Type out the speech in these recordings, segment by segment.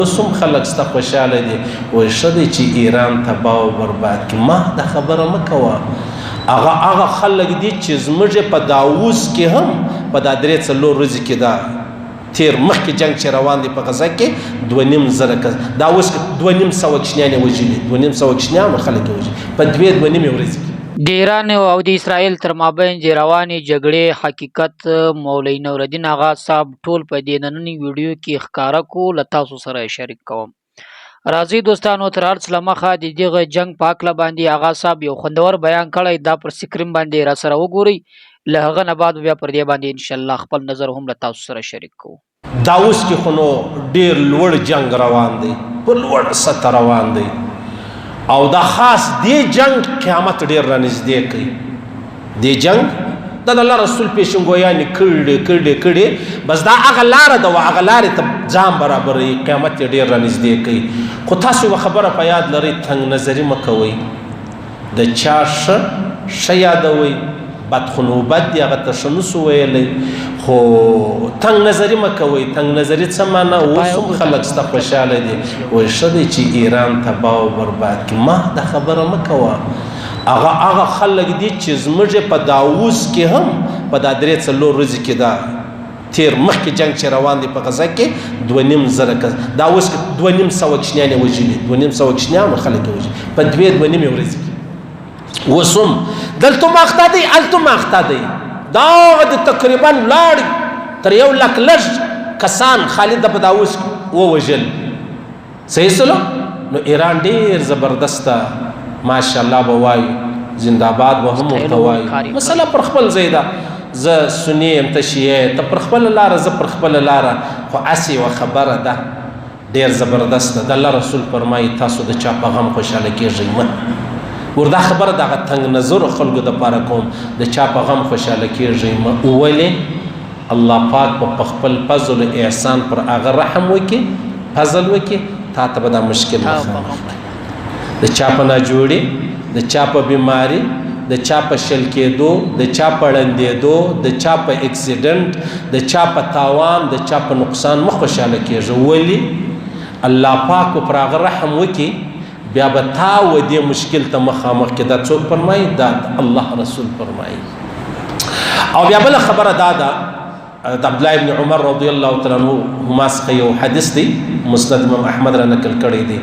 اوسم خلک ستا خوشحاله دي وایي ښه دی چې ایران تباه او برباد کړي. ما دا خبره مه کوه. هغه خلک دي چې زموږ په داوس کې هم په دا 3-4 ورځې کې دا تیر مخکې جنگ چې روان دی په غزه کې 2,500 کس دا اوس 2,500 کشنیان یې وژلي 2,500 کشنیان خلک یې وژلي په 2.5 ورځې کې. د ایران او د اسرائیل تر مابین د روانې جګړې حقیقت مولوي نورالدین اغا صاحب ټول په دې نننۍ ویډیو کې ښکاره کړو، له تاسو سره شریک کوم. راځئ دوستانو تر هر څه له مخه د دغه جنګ په هکله باندې اغا صاحب یو خوندور بیان کړی، دا پر سکرین باندې را سره وګورئ. له هغه نه بعد بیا پر دې باندې انشاءالله خپل نظر هم له تاسو سره شریک کوو. دا اوس کې خو نو ډېر لوړ جنگ روان دی، په لوړ سطح روان دی او دا خاص دې جنگ قیامت ډېر رانږدې کوي. دې جنگ دا د الله رسول پیشنګویانې کړي بس دا هغه لاره ده او هغه لارې ته ځان برابروي، قیامت یې ډېر رانږدې کوي. خو تاسو یوه خبره په یاد لرئ، تنګ نظري مه کوئ، د چا ښه یادوئ، بد خو نو بد دی هغه ته ښه نسو ویلی، خو تنګ نظري مه کوئ. تنګ نظري څه معنا؟ اوس هم خلک ستا خوشحاله دي وایي ښه دی چې ایران تباه او برباد کړي. ما دا خبره مه کوه. هغه خلک دي چې زموږ په داوس کې هم په دا 3-4 ورځې کې دا تیر مخکې جنگ چې روان دی په غزه کې 2,500 کس دا اوس 2,500 کشنیان یې وژلي 2,500 کشنیان خلک یې وژلي په 2.5 ورځې کې. اوس هم دلته هم اخته دی هلته هم اخته دی. دا د تقریبا لاړ تر 100,000 لږ کسان خالد په داوس کې ووژل. صحیح سلو نو ایران ډېر زبردسته ماشاءالله به وایو، زنده‌باد به هم ورته وایو. مسله پر خپل ځای ده، زه سني یم ته شیعه، ته پر خپله لاره زه پر خپله لاره، خو هسې یوه خبره ده ډېر زبردسته. د الله رسول فرمایي تاسو د چا په غم خوشحاله کېږئ مه. وردا خبره دغه تنګ نظر خلکو دپاره کوم، د چا په غم خوشحاله کېږئ مه. ولې الله پاک په خپل فضل و احسان پر هغه رحم وکړي، فضل وکړي، تا ته به دا مشکل مخامخ دی. د چا په ناجوړي، د چا په بیماري، د چا په شل کېدو، د چا په ړندېدو، د چا په اکسیډنټ، د چا په تاوان، د چا په نقصان مه خوشحاله کېږه. ولې الله پاک به پر هغه رحم وکړي، بیا به تا و دې مشکل ته مخامخ کې. دا څوک فرمایي؟ دا الله رسول فرمایي. او بیا بله خبره دا ده د عبدالله ابن عمر رضی الله تعالی عنهما څخه یو حدیث دی، مسند امام احمد را نقل کړی دی.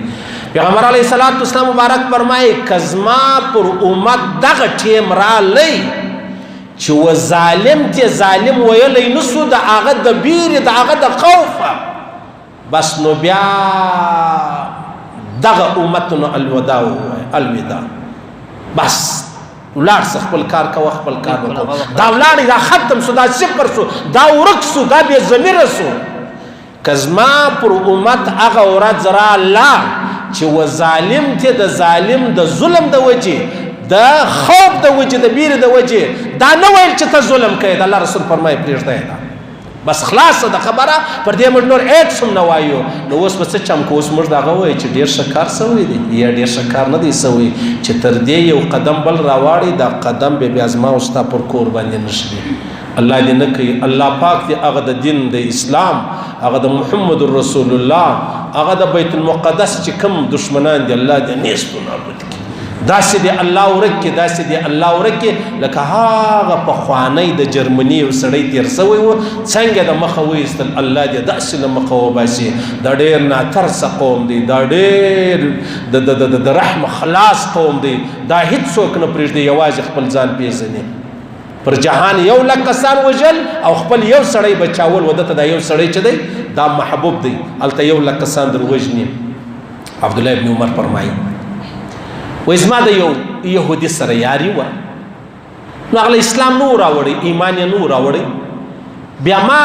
پیغمبر علیه الصلاة والسلام مبارک فرمایي که زما پر امت دغه ټیم رالی چې و ظالم ته ظالم ویلی نسو، د هغه د بیرې د هغه د خوفه، بس نو بیا دغه امتونو الوداع الوداع، بس ولاړ څه خپل کار کوه، خپل کار وکړه. دا ولاړې دا ختم سو، دا صفر سو، دا ورک سو، دا بې ضمیره سو. که زما پر امت هغه ورځ راله چې و ظالم ته د ظالم د ظلم د وجې، د خوف د وجې، د بیرې د وجې دا نه ویل چې ته ظلم کوې. د الله رسول فرمایي پرېږده دا بس خلاصه د خبره، پر دې موږ نور هېڅ هم نه وایو. نو اوس به څه چم کو؟ اوس موږ دغه وایو چې ډېر ښه کار سوی دی یا ډېر ښه کار نه دی سوی، چې تر دې یو قدم بل راواړي، دا قدم بیا زما او ستا پر کور باندې نشي. الله دې نه کوي. الله پاک دې هغه د دین د اسلام، هغه د محمد رسول الله، هغه د بیت المقدس چې کوم دشمنان دي، الله دې نیست و نابود کړي. داسې دې الله ورک کړي، داسې دې الله ورک کړي لکه هغه پخوانی د جرمني یو سړی تېر سوی و، څنګه د مخه وایستل، الله دې داسې له مخه وباسي. دا ډېر ناترسه قوم دی، دا ډېر د رحم خلاص قوم دی. دا هېڅوک نه پرېږدي یوازې خپل ځان پېژني. پر جهان 1,00,000 کسان وژل او خپل یو سړی بچاول، و دته دا یو سړی چې دی دا محبوب دی، هلته 1,00,000 کسان در وژني. عبدالله ابن عمر فرمایي وایي زما د یو یهودي سره یاري وه، نو هغه اسلام نه و راوړی، ایمان یې نه و راوړی. بیا ما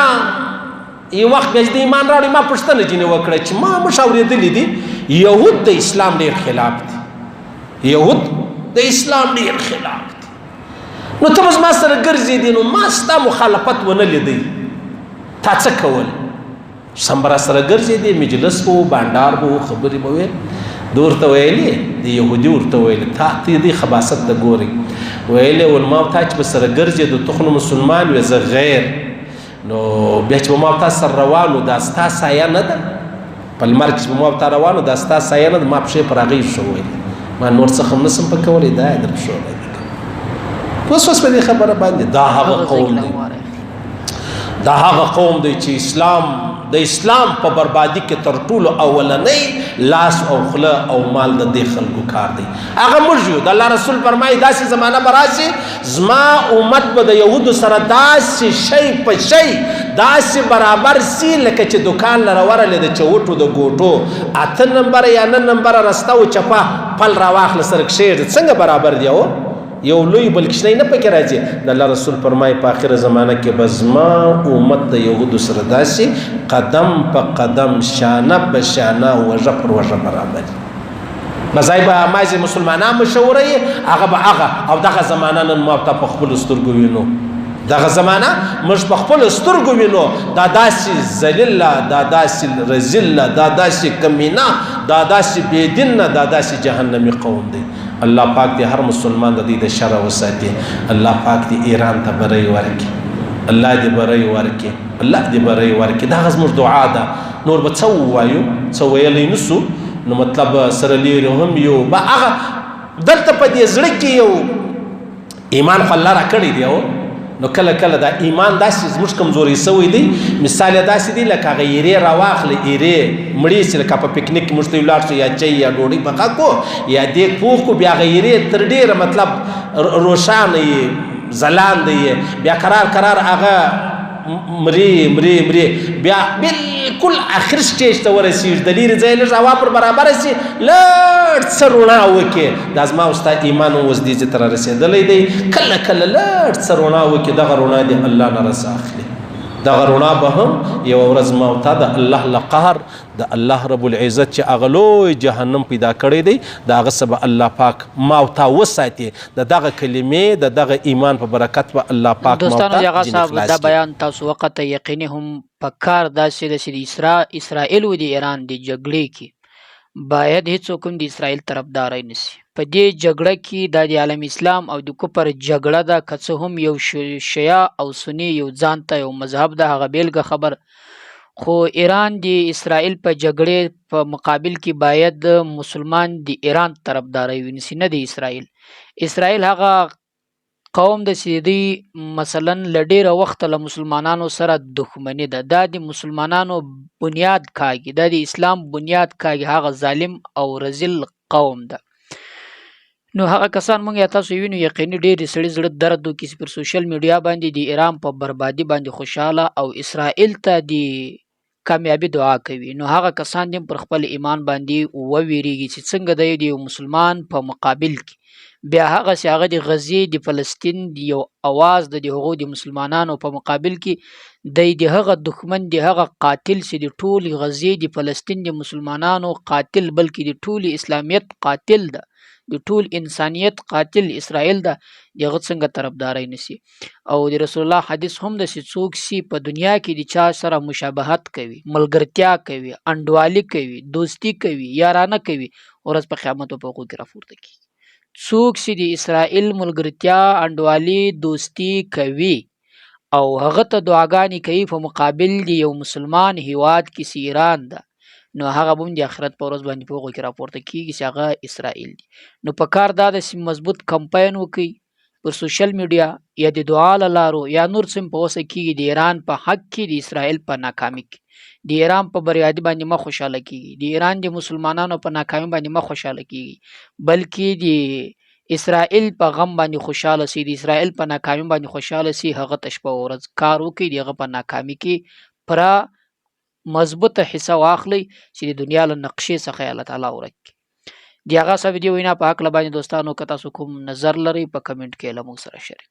یو وخت بیا چې د ایمان راوړی، ما پوښتنه ځینې وکړه چې ما موږ اورېدلي دي یهود د اسلام ډېر خلاف دي، یهود د اسلام ډېر خلاف دي. نو ته زما سره ګرځېدې، نو ما ستا مخالفت ونه لیدی، تا څه کول؟ سمبرا سره ګرځېدې، مجلس به و، بانډار به و، خبرې به ویل. ده ورته ویلې، د یهودي ورته ویلې ته دې خباثت ته ګورې. ویلې ول ما تا چې به سره ګرځېدو ته خو نو مسلمان وې، زه غیر، نو بیا چې به ما تا سره روان و دا ستا سایه نه ده؟ په لمر کې به ما ورته روانو دا ستا سایه نه ده ما پښې پر هغې ښوولې ما نور څه هم نسم په کولی دا یې در ښوولی اوس په دې خبره باندې دا هغه قوم دی دا هغه قوم دی چې د اسلام په بربادي کې تر ټولو اولنی لاس او خوله او مال د دې خلکو کار دی هغه موږ یو د الله رسول فرمایي داسې زمانه به راشي زما امت به د یهودو سره داسې شی په شی داسې برابر سي لکه چې دوکان لره ورغلی د چوټو د ګوټو 8 نمبره یا 9 نمبره رسته و چپه پل راواخله سره کښېږدي څنګه برابر دی یو لوی بل کښنی نه پکې راځي د الله رسول فرمایي په آخره زمانه کې به زما امت د یهودو سره داسې قدم په قدم شانه په شانه وژه پر وژه برابر مزای به مازې مسلمانان مشوره یې هغه به هغه او دغه زمانه نن ما ته په خپلو سترګو وینو دغه زمانه موږ په خپلو سترګو وینو دا داسې ذلیله دا داسې رذیله دا داسې کمینه دا داسې بېدینه دا داسې جهنمي قوم دی الله پاک دې هر مسلمان د دې د شر وساتي الله پاک دې ایران ته بری ورکړي الله دې بری ورکړي الله دې بری ورکړي دا زموږ دعا ده نور به څه ووایو څه ویلی نسو نو مطلب سره لیرې هم یو به هغه دلته په دې زړه کې یو ایمان خو الله راکړی دی نو کله کله دا ایمان داسې زموږ کمزوري سوی دی مثال یې داسې دی لکه هغه ایرې راواخلې ایرې مړې چې لکه په پکنیک کې موږ ته ولاړ شو یا چای یا ډوډۍ پخه کو یا دیګ پوخ کو بیا هغه ایرې تر ډېره مطلب روښانه یې ځلانده یې بیا قرار هغه مري بیا بالکل آخر سټیج ته ورسېږي د لیرې ځای لږ هوا پر برابره سي لږ څه رڼا وکړي دا زما او ستا ایمان اوس دې ځای ته رارسېدلی دی کله کله لږ څه رڼا وکړي دغه رڼا دې الله نه رس اخلي دغه رڼا به هم یوه ورځ ما او تا د الله له قهر د الله رب العزت چې هغه لوی جهنم پیدا کړی دی د هغه څه به الله پاک ما او تا وساتي د دغه کلمې د دغه ایمان په برکت به الله پاک ما او تا دوستانو صاحب دا بیان تاسو وخت یقیني هم پکار داسې ده چې اسرائیل و د ایران د جګړې کې باید هیڅوک هم د اسرائیل طرفداری نشي په دې جګړه کې د عالم اسلام او د کفر جګړه ده که څه هم یو شیعه او سني یو ځان ته یو مذهب ده هغه بیلګه خبر خو ایران د اسرائیل په جګړې په مقابل کې باید مسلمان د ایران طرفداری ونیسي نه د اسرائیل هغه قوم د سیدی مثلا لډیره وخت له مسلمانانو سره دښمنی ده دا د مسلمانانو بنیاد کاږي دا د اسلام بنیاد کاږي هغه ظالم او رذیل قوم ده نو هغه کسان مونږ یا تاسو وینو یقیني ډېر سړي زړه درد وکړي چې پر سوشل میډیا باندې د ایران په بربادي باندې خوشحاله او اسرائیل ته د کامیابی دعا کوي نو هغه کسان دې پر خپل ایمان باندې وویریږي چې څنګه د یو مسلمان په مقابل کې بیا هغه چې هغه د غزې د فلسطین د یو اواز د هغو د مسلمانانو په مقابل کې د هغه دښمن د هغه قاتل چې د ټول غزې د فلسطین د مسلمانانو قاتل بلکې د ټول اسلامیت قاتل ده د ټول انسانیت قاتل اسرائیل ده دغه څنګه طرفداري نشي او د رسول الله حدیث هم د څوک سی په دنیا کې د چا سره مشابهت کوي ملګرتیا کوي انډوالي کوي دوستی کوي یارانه کوي ورځ په قیامت په حقوق کې راپورته کوي څوک چې د اسرائیل ملګرتیا انډوالي دوستی کوي او هغه ته دعاګانې کوي په مقابل د یو مسلمان هیواد کې چې ایران ده نو هغه به د آخرت په ورځ باندې په هغو کې راپورته کیږي چې هغه اسرائیل دي نو په کار دا ده چې مضبوط کمپاین وکړي پر سوشل میډیا یا د دعا له لارو یا نور څه په اوسه کېږي د ایران په حق کې د اسرائیل په ناکامي کې د ایران په بریادي باندې مه خوشحاله کېږي د ایران د مسلمانانو په ناکامي باندې مه خوشحاله کېږي بلکې د اسرائیل په غم باندې خوشحاله سي د اسرائیل په ناکامي باندې خوشحاله سي هغه ته شپه ورځ کار وکړي د هغه په ناکامي کې پوره مضبوطه حصه واخلي چې د دنیا له نقشې څخه الله تعالی ورکړي د هغه څه ویډیو وینا په حق له باندې دوستانو که تاسو کوم نظر لرئ په کمنټ کې له موږ سره شریک